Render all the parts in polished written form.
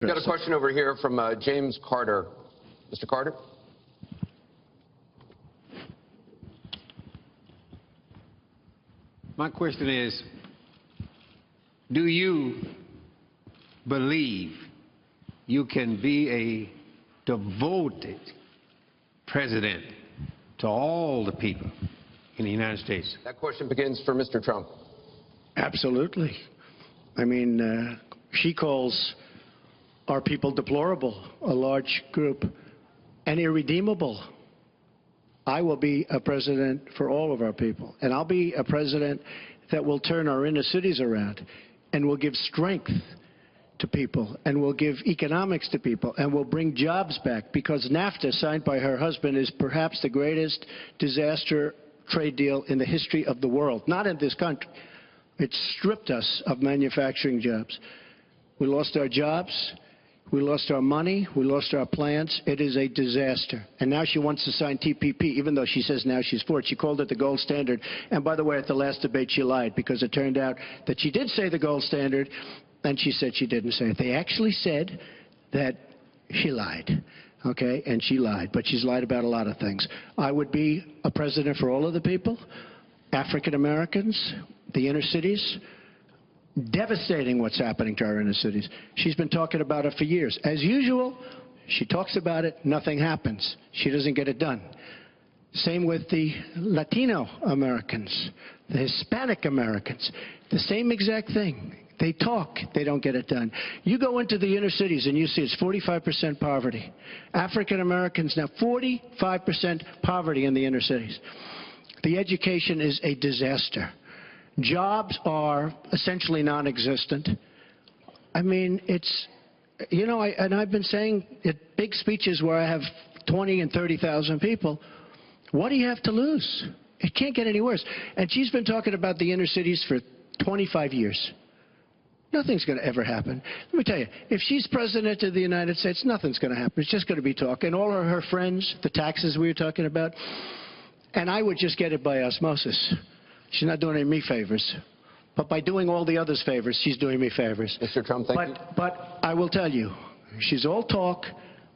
Got a question over here from James Carter. Mr. Carter? My question is, do you believe you can be a devoted president to all the people in the United States? That question begins for Mr. Trump. Absolutely. I mean, she calls our people deplorable, a large group, and irredeemable. I will be a president for all of our people, and I'll be a president that will turn our inner cities around and will give strength to people and will give economics to people and will bring jobs back, because NAFTA, signed by her husband, is perhaps the greatest disaster trade deal in the history of the world, not in this country. It stripped us of manufacturing jobs. We lost our jobs. We lost our money. We lost our plants. It is a disaster. And now she wants to sign TPP, even though she says now she's for it. She called it the gold standard. And by the way, at the last debate, she lied, because it turned out that she did say the gold standard, and she said she didn't say it. They actually said that she lied, okay? And she lied. But she's lied about a lot of things. I would be a president for all of the people, African Americans, the inner cities. Devastating what's happening to our inner cities. She's been talking about it for years. As usual, she talks about it, nothing happens. She doesn't get it done. Same with the Latino Americans, the Hispanic Americans. The same exact thing. They talk, they don't get it done. You go into the inner cities and you see it's 45% poverty. African Americans now, 45% poverty in the inner cities. The education is a disaster. Jobs are essentially non-existent. I mean, it's, you know, and I've been saying at big speeches where I have 20 and 30,000 people, what do you have to lose? It can't get any worse. And she's been talking about the inner cities for 25 years. Nothing's going to ever happen. Let me tell you, if she's president of the United States, nothing's going to happen. It's just going to be talk. And all of her friends, the taxes we were talking about, and I would just get it by osmosis. She's not doing any me favors. But by doing all the others favors, she's doing me favors. Mr. Trump, thank you. But I will tell you, she's all talk.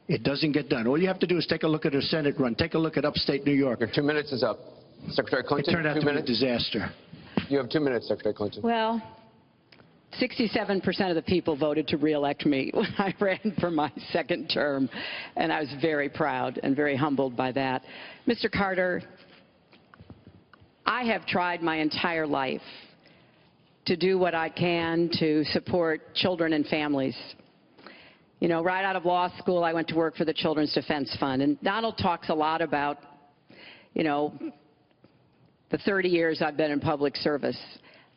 It doesn't get done. All you have to do is take a look at her Senate run. Take a look at upstate New York. Your 2 minutes is up. Secretary Clinton, it turned out 2 to minutes. be a disaster. You have 2 minutes, Secretary Clinton. Well, 67% of the people voted to re-elect me when I ran for my second term, and I was very proud and very humbled by that. Mr. Carter, I have tried my entire life to do what I can to support children and families. You know, right out of law school, I went to work for the Children's Defense Fund, and Donald talks a lot about, you know, the 30 years I've been in public service.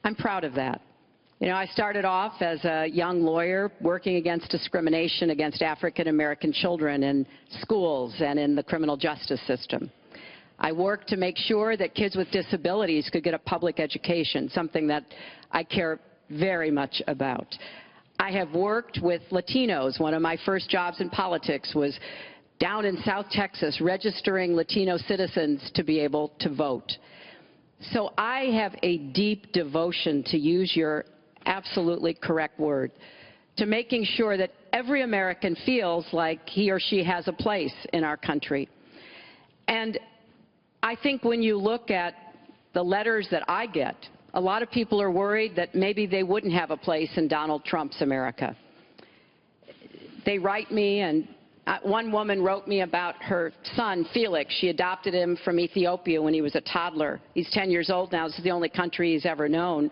I'm proud of that. You know, I started off as a young lawyer working against discrimination against African American children in schools and in the criminal justice system. I worked to make sure that kids with disabilities could get a public education, something that I care very much about. I have worked with Latinos. One of my first jobs in politics was down in South Texas, registering Latino citizens to be able to vote. So I have a deep devotion, to use your absolutely correct word, to making sure that every American feels like he or she has a place in our country. And I think when you look at the letters that I get, a lot of people are worried that maybe they wouldn't have a place in Donald Trump's America. They write me, and one woman wrote me about her son, Felix. She adopted him from Ethiopia when he was a toddler. He's 10 years old now. This is the only country he's ever known.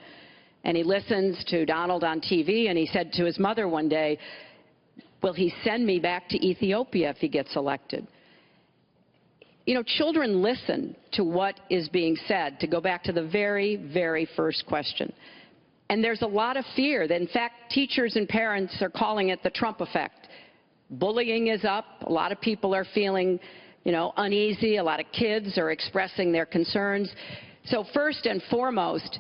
And he listens to Donald on TV, and he said to his mother one day, will he send me back to Ethiopia if he gets elected? You know, children listen to what is being said, to go back to the very, very first question. And there's a lot of fear that, in fact, teachers and parents are calling it the Trump effect. Bullying is up. A lot of people are feeling, you know, uneasy. A lot of kids are expressing their concerns. So first and foremost,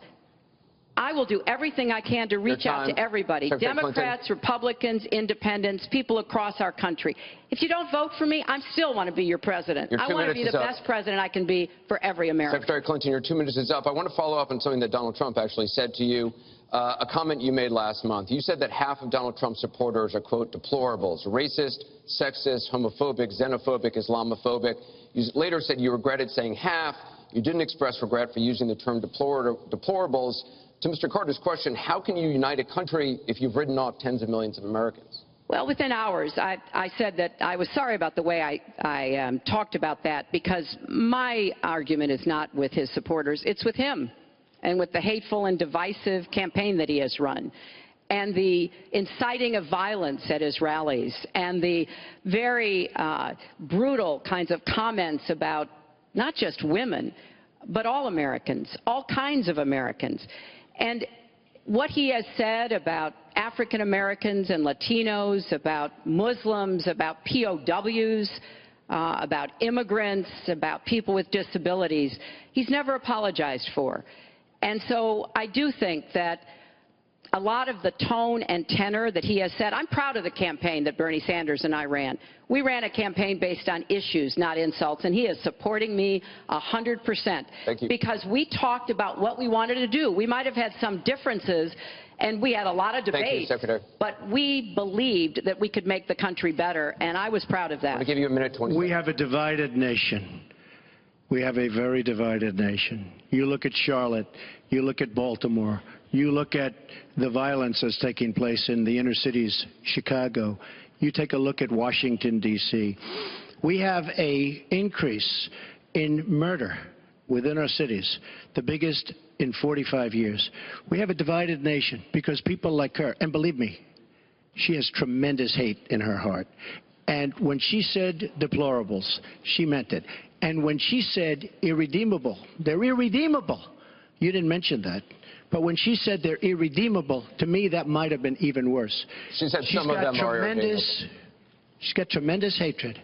I will do everything I can to reach out to everybody, Secretary Democrats, Republicans, independents, people across our country. If you don't vote for me, I still want to be your president. Your I 2 want to minutes be is the up. best president I can be for every American. Secretary Clinton, your 2 minutes is up. I want to follow up on something that Donald Trump actually said to you, a comment you made last month. You said that half of Donald Trump's supporters are, quote, deplorables, racist, sexist, homophobic, xenophobic, Islamophobic. You later said you regretted saying half. You didn't express regret for using the term deplorables. To Mr. Carter's question, how can you unite a country if you've written off tens of millions of Americans? Well, within hours, I said that I was sorry about the way I talked about that, because my argument is not with his supporters. It's with him and with the hateful and divisive campaign that he has run, and the inciting of violence at his rallies, and the very brutal kinds of comments about not just women, but all Americans, all kinds of Americans. And what he has said about African Americans and Latinos, about Muslims, about POWs, about immigrants, about people with disabilities, he's never apologized for. And so I do think that a lot of the tone and tenor that he has said, I'm proud of the campaign that Bernie Sanders and I ran. We ran a campaign based on issues, not insults, and he is supporting me 100%. Thank you. Because we talked about what we wanted to do. We might have had some differences, and we had a lot of debate. Thank you, Secretary. But we believed that we could make the country better, and I was proud of that. I'm going to give you a minute 20 We seconds. have a divided nation. We have a very divided nation. You look at Charlotte, you look at Baltimore, you look at the violence that's taking place in the inner cities, Chicago. You take a look at Washington, D.C. We have an increase in murder within our cities, the biggest in 45 years. We have a divided nation because people like her, and believe me, she has tremendous hate in her heart. And when she said deplorables, she meant it. And when she said irredeemable, they're irredeemable. You didn't mention that. But when she said they're irredeemable, to me that might have been even worse. She said some of them are irredeemable. She's got tremendous hatred.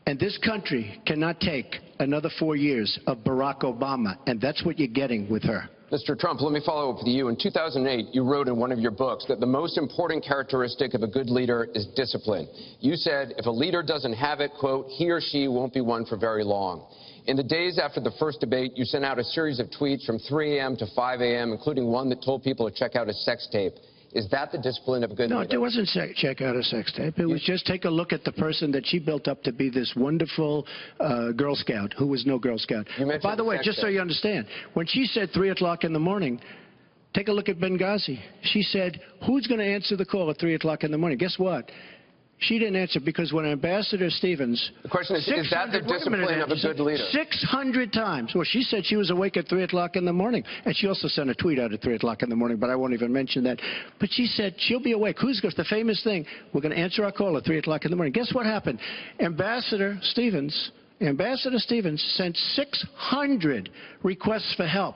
And this country cannot take another 4 years of Barack Obama, and that's what you're getting with her. Mr. Trump, let me follow up with you. In 2008, you wrote in one of your books that the most important characteristic of a good leader is discipline. You said if a leader doesn't have it, quote, he or she won't be one for very long. In the days after the first debate, you sent out a series of tweets from 3 a.m. to 5 a.m., including one that told people to check out a sex tape. Is that the discipline of a good leader? No, it wasn't check out a sex tape. It was just take a look at the person that she built up to be this wonderful Girl Scout who was no Girl Scout. By the way, just so you understand, when she said 3 o'clock in the morning, take a look at Benghazi. She said, who's going to answer the call at 3 o'clock in the morning? Guess what? She didn't answer because when Ambassador Stevens... The question is that the discipline of a good leader? 600 times. Well, she said she was awake at 3 o'clock in the morning. And she also sent a tweet out at 3 o'clock in the morning, but I won't even mention that. But she said she'll be awake. Who's the famous thing? We're going to answer our call at 3 o'clock in the morning. Guess what happened? Ambassador Stevens sent 600 requests for help.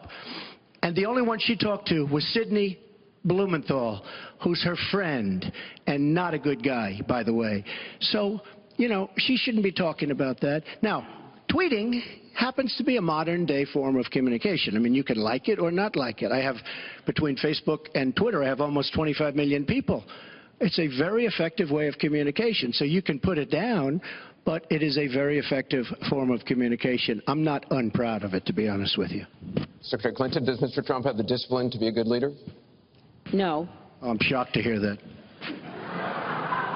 And the only one she talked to was Sidney Blumenthal, who's her friend, and not a good guy, by the way. So, you know, she shouldn't be talking about that. Now, tweeting happens to be a modern-day form of communication. I mean, you can like it or not like it. I have, between Facebook and Twitter, I have almost 25 million people. It's a very effective way of communication. So you can put it down, but it is a very effective form of communication. I'm not unproud of it, to be honest with you. Secretary Clinton, does Mr. Trump have the discipline to be a good leader? No. I'm shocked to hear that.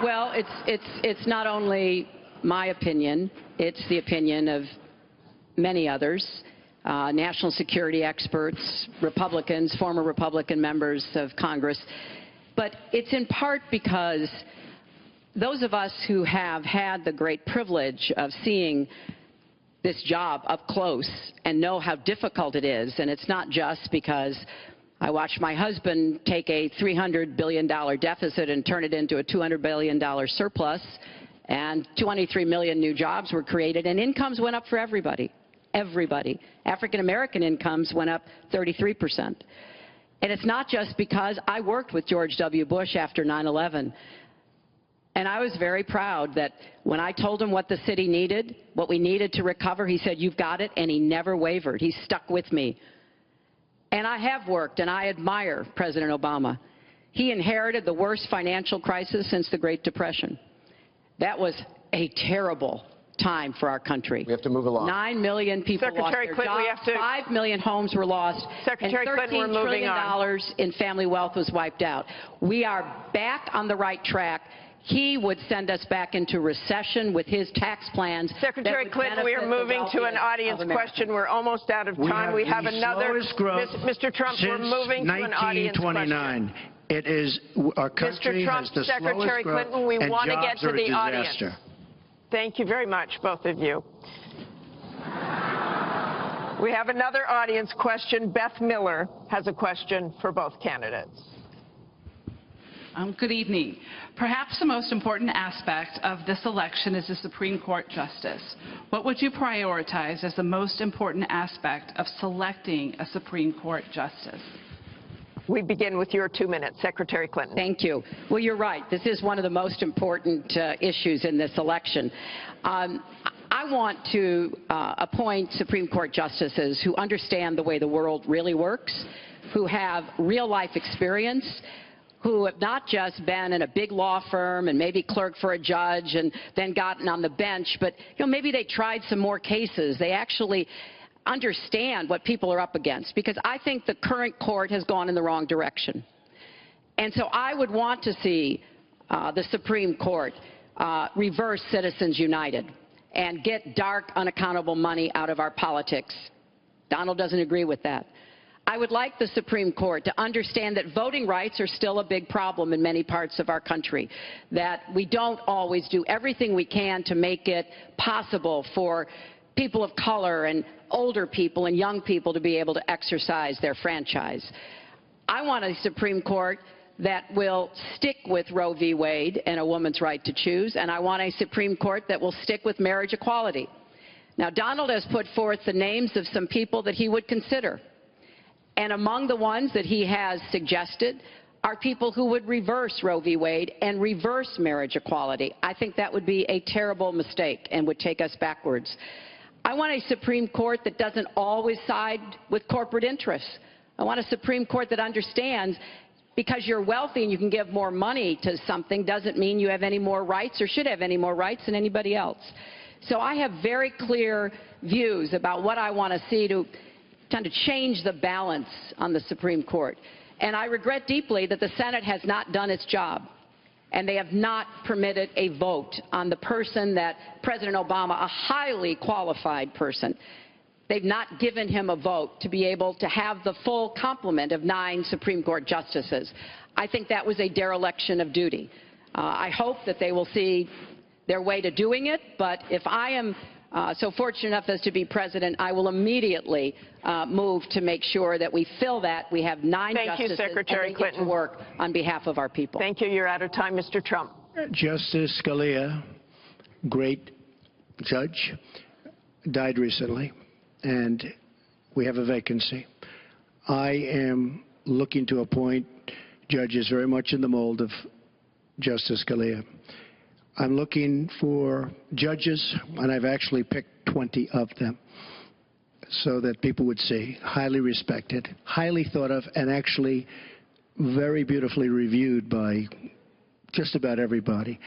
Well, it's not only my opinion, it's the opinion of many others, national security experts, Republicans, former Republican members of Congress. But it's in part because those of us who have had the great privilege of seeing this job up close and know how difficult it is, and it's not just because I watched my husband take a $300 billion deficit and turn it into a $200 billion surplus, and 23 million new jobs were created, and incomes went up for everybody. Everybody. African-American incomes went up 33%. And it's not just because I worked with George W. Bush after 9/11. And I was very proud that when I told him what the city needed, what we needed to recover, he said, you've got it, and he never wavered. He stuck with me. And I have worked, and I admire President Obama. He inherited the worst financial crisis since the Great Depression. That was a terrible time for our country. We have to move along. 9 million people lost their jobs, 5 million homes were lost, and $13 trillion in family wealth was wiped out. We are back on the right track. He would send us back into recession with his tax plans. Secretary Clinton, we are moving to an audience question. We're almost out of time. We have another. Mr. Trump, we're moving to an audience question. It is, our country has the Secretary slowest Clinton, we growth, want to and get jobs to are a the audience. disaster. Thank you very much, both of you. We have another audience question. Beth Miller has a question for both candidates. Good evening. Perhaps the most important aspect of this election is the Supreme Court justice. What would you prioritize as the most important aspect of selecting a Supreme Court justice? We begin with your 2 minutes, Secretary Clinton. Thank you. Well, you're right. This is one of the most important issues in this election. I want to appoint Supreme Court justices who understand the way the world really works, who have real-life experience, who have not just been in a big law firm and maybe clerked for a judge and then gotten on the bench, but maybe they tried some more cases. They actually understand what people are up against, because I think the current court has gone in the wrong direction. And so I would want to see the Supreme Court reverse Citizens United and get dark, unaccountable money out of our politics. Donald doesn't agree with that. I would like the Supreme Court to understand that voting rights are still a big problem in many parts of our country, that we don't always do everything we can to make it possible for people of color and older people and young people to be able to exercise their franchise. I want a Supreme Court that will stick with Roe v. Wade and a woman's right to choose, and I want a Supreme Court that will stick with marriage equality. Now, Donald has put forth the names of some people that he would consider. And among the ones that he has suggested are people who would reverse Roe v. Wade and reverse marriage equality. I think that would be a terrible mistake and would take us backwards. I want a Supreme Court that doesn't always side with corporate interests. I want a Supreme Court that understands because you're wealthy and you can give more money to something doesn't mean you have any more rights or should have any more rights than anybody else. So I have very clear views about what I want to see to trying to change the balance on the Supreme Court. And I regret deeply that the Senate has not done its job, and they have not permitted a vote on the person that President Obama, a highly qualified person, they've not given him a vote to be able to have the full complement of 9 Supreme Court justices. I think that was a dereliction of duty. I hope that they will see their way to doing it, but if I am so fortunate enough as to be president, I will immediately move to make sure that we fill that. We have 9 justices Secretary and they get to work on behalf of our people. Thank you. You're out of time, Mr. Trump. Justice Scalia, great judge, died recently, and we have a vacancy. I am looking to appoint judges very much in the mold of Justice Scalia. I'm looking for judges, and I've actually picked 20 of them so that people would see, highly respected, highly thought of, and actually very beautifully reviewed by just about everybody,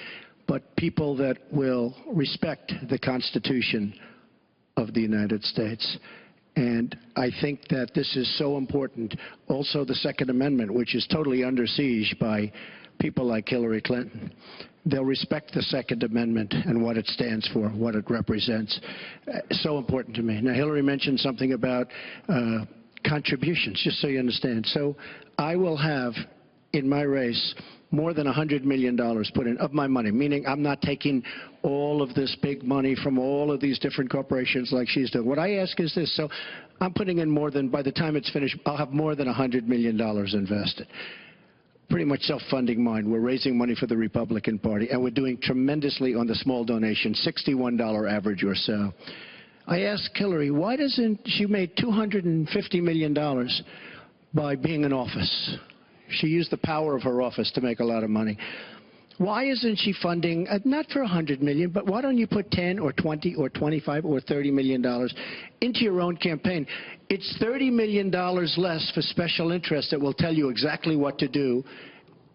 but people that will respect the Constitution of the United States. And I think that this is so important. Also, the Second Amendment, which is totally under siege by people like Hillary Clinton. They'll respect the Second Amendment and what it stands for, what it represents. So important to me. Now, Hillary mentioned something about contributions, just so you understand. So I will have, in my race, more than $100 million put in of my money, meaning I'm not taking all of this big money from all of these different corporations like she's doing. What I ask is this. So I'm putting in more than, by the time it's finished, I'll have more than $100 million invested. Pretty much self-funding mine. We're raising money for the Republican Party, and we're doing tremendously on the small donation, $61 average or so. I asked Hillary, why doesn't she make $250 million by being in office? She used the power of her office to make a lot of money. Why isn't she funding, not for $100 million, but why don't you put 10 or 20 or 25 or $30 million into your own campaign? It's $30 million less for special interests that will tell you exactly what to do.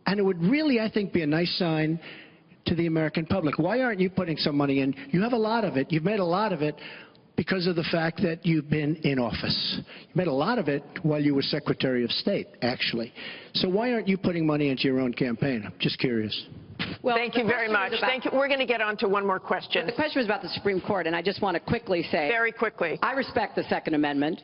And it would really, I think, be a nice sign to the American public. Why aren't you putting some money in? You have a lot of it. You've made a lot of it because of the fact that you've been in office. You made a lot of it while you were Secretary of State, actually. So why aren't you putting money into your own campaign? I'm just curious. Well, thank you very much. Thank you. We're going to get on to one more question. The question was about the Supreme Court, and I just want to quickly say, very quickly, I respect the Second Amendment,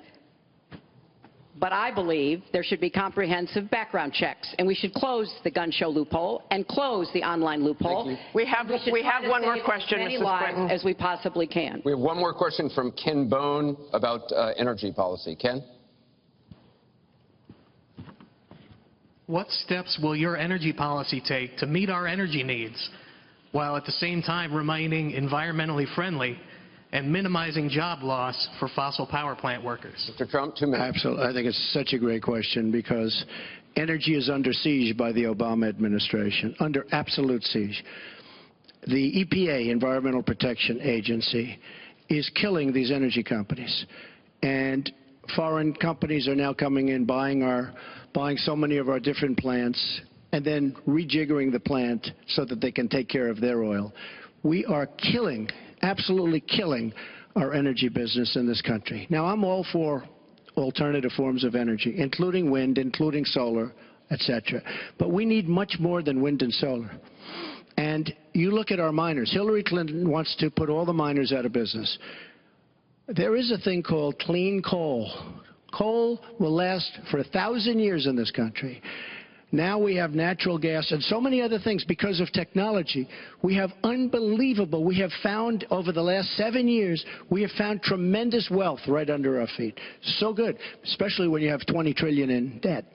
but I believe there should be comprehensive background checks, and we should close the gun show loophole and close the online loophole. We have one more question, as many Mrs. lives Clinton. as we possibly can. We have one more question from Ken Bone about energy policy. Ken? What steps will your energy policy take to meet our energy needs while at the same time remaining environmentally friendly and minimizing job loss for fossil power plant workers? Mr. Trump, 2 minutes. Absolutely. I think it's such a great question because energy is under siege by the Obama administration, under absolute siege. The EPA, Environmental Protection Agency, is killing these energy companies. And foreign companies are now coming in, buying so many of our different plants and then rejiggering the plant so that they can take care of their oil. We are killing, absolutely killing our energy business in this country. Now, I'm all for alternative forms of energy, including wind, including solar, etc. But we need much more than wind and solar. And you look at our miners. Hillary Clinton wants to put all the miners out of business. There is a thing called clean coal. Coal will last for 1,000 years in this country. Now we have natural gas and so many other things because of technology. We have unbelievable, we have found over the last 7 years, we have found tremendous wealth right under our feet. So good, especially when you have $20 trillion in debt.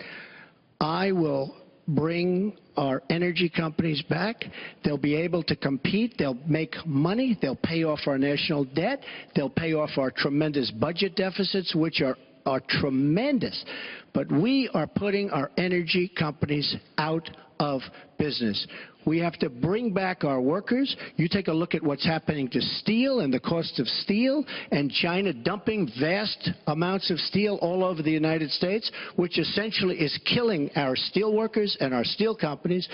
I will bring our energy companies back. They'll be able to compete. They'll make money. They'll pay off our national debt. They'll pay off our tremendous budget deficits, which are tremendous. But we are putting our energy companies out of business. We have to bring back our workers. You take a look at what's happening to steel and the cost of steel, and China dumping vast amounts of steel all over the United States, which essentially is killing our steel workers and our steel companies.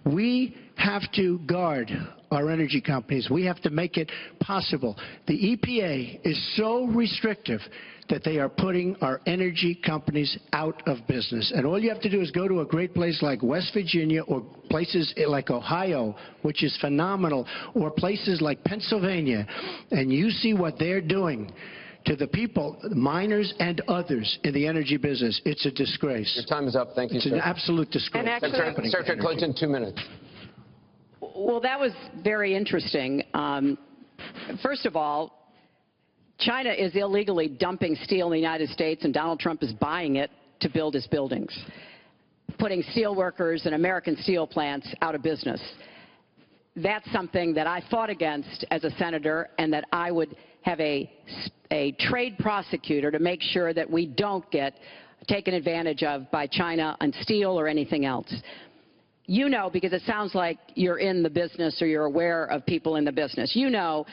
We have to guard our energy companies. We have to make it possible. The EPA is so restrictive that they are putting our energy companies out of business. And all you have to do is go to a great place like West Virginia or places like Ohio, which is phenomenal, or places like Pennsylvania, and you see what they're doing to the people, miners and others in the energy business. It's a disgrace. Your time is up. Thank you, It's sir. an absolute disgrace. And actually, Secretary Clinton, 2 minutes. Well, that was very interesting. First of all, China is illegally dumping steel in the United States, and Donald Trump is buying it to build his buildings, putting steel workers and American steel plants out of business. That's something that I fought against as a senator, and that I would have a trade prosecutor to make sure that we don't get taken advantage of by China on steel or anything else. You know, because it sounds like you're in the business or you're aware of people in the business, you know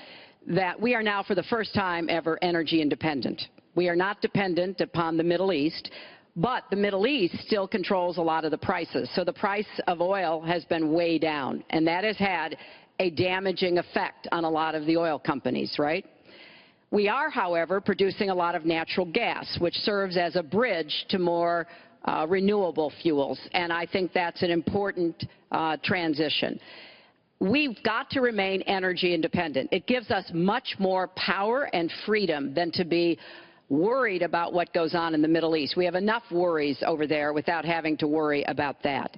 that we are now for the first time ever energy independent. We are not dependent upon the Middle East, but the Middle East still controls a lot of the prices. So the price of oil has been way down, and that has had a damaging effect on a lot of the oil companies, right? We are, however, producing a lot of natural gas, which serves as a bridge to more renewable fuels, and I think that's an important transition. We've got to remain energy independent. It gives us much more power and freedom than to be worried about what goes on in the Middle East. We have enough worries over there without having to worry about that.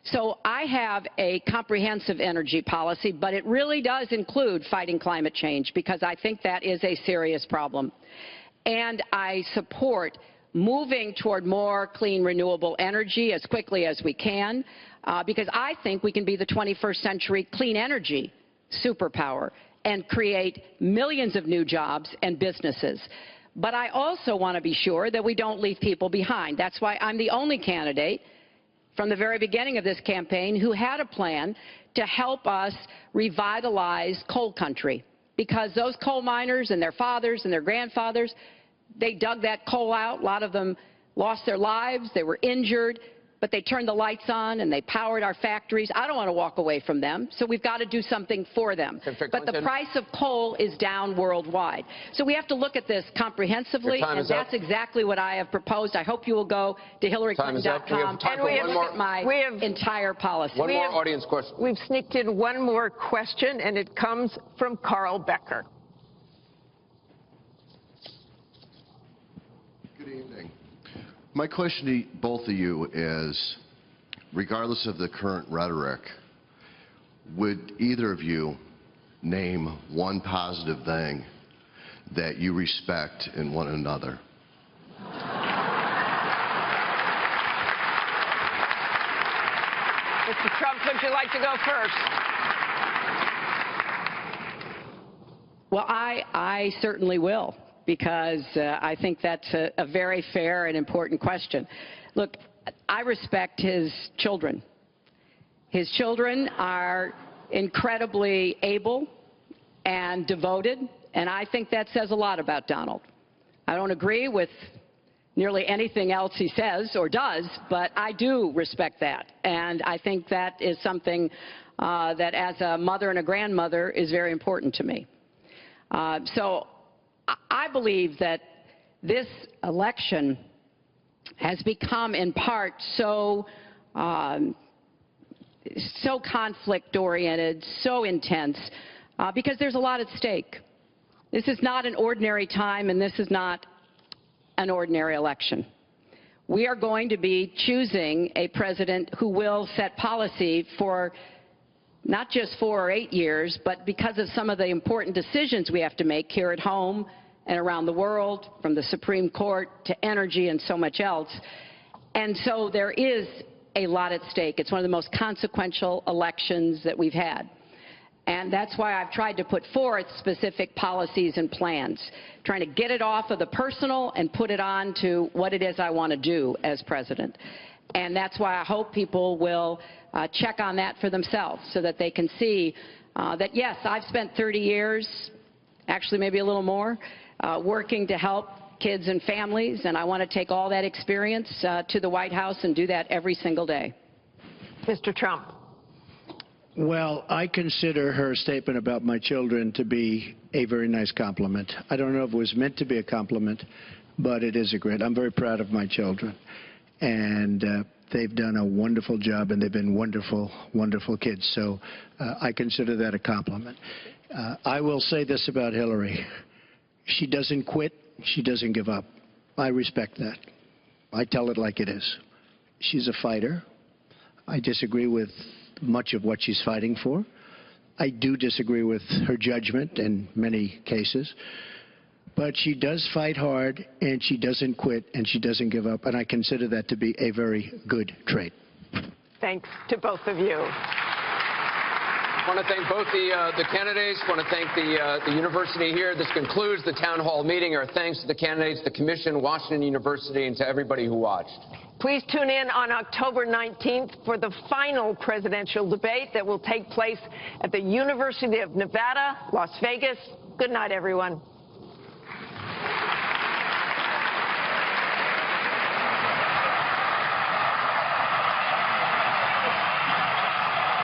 So I have a comprehensive energy policy, but it really does include fighting climate change, because I think that is a serious problem. And I support moving toward more clean, renewable energy as quickly as we can, because I think we can be the 21st century clean energy superpower and create millions of new jobs and businesses. But I also want to be sure that we don't leave people behind. That's why I'm the only candidate from the very beginning of this campaign who had a plan to help us revitalize coal country, because those coal miners and their fathers and their grandfathers, they dug that coal out. A lot of them lost their lives. They were injured. But they turned the lights on and they powered our factories. I don't want to walk away from them, so we've got to do something for them. But the price of coal is down worldwide. So we have to look at this comprehensively, and that's exactly what I have proposed. I hope you will go to HillaryClinton.com and look at my entire policy. One more audience question. We've sneaked in one more question, and it comes from Carl Becker. Good evening. My question to both of you is, regardless of the current rhetoric, would either of you name one positive thing that you respect in one another? Mr. Trump, would you like to go first? Well, I certainly will, because I think that's a very fair and important question. Look, I respect his children. His children are incredibly able and devoted, and I think that says a lot about Donald. I don't agree with nearly anything else he says or does, but I do respect that, and I think that is something that, as a mother and a grandmother, is very important to me. So I believe that this election has become, in part, so conflict-oriented, so intense, because there's a lot at stake. This is not an ordinary time, and this is not an ordinary election. We are going to be choosing a president who will set policy for not just 4 or 8 years, but because of some of the important decisions we have to make here at home and around the world, from the Supreme Court to energy and so much else. And so there is a lot at stake. It's one of the most consequential elections that we've had. And that's why I've tried to put forth specific policies and plans, trying to get it off of the personal and put it on to what it is I want to do as president. And that's why I hope people will check on that for themselves, so that they can see that, yes, I've spent 30 years, actually maybe a little more, working to help kids and families, and I want to take all that experience to the White House and do that every single day. Mr. Trump. Well, I consider her statement about my children to be a very nice compliment. I don't know if it was meant to be a compliment, but it is a great. I'm very proud of my children, and they've done a wonderful job, and they've been wonderful, wonderful kids. So I consider that a compliment. I will say this about Hillary. She doesn't quit. She doesn't give up. I respect that. I tell it like it is. She's a fighter. I disagree with much of what she's fighting for. I do disagree with her judgment in many cases. But she does fight hard, and she doesn't quit, and she doesn't give up. And I consider that to be a very good trait. Thanks to both of you. I want to thank both the candidates. I want to thank the university here. This concludes the town hall meeting. Our thanks to the candidates, the commission, Washington University, and to everybody who watched. Please tune in on October 19th for the final presidential debate that will take place at the University of Nevada, Las Vegas. Good night, everyone.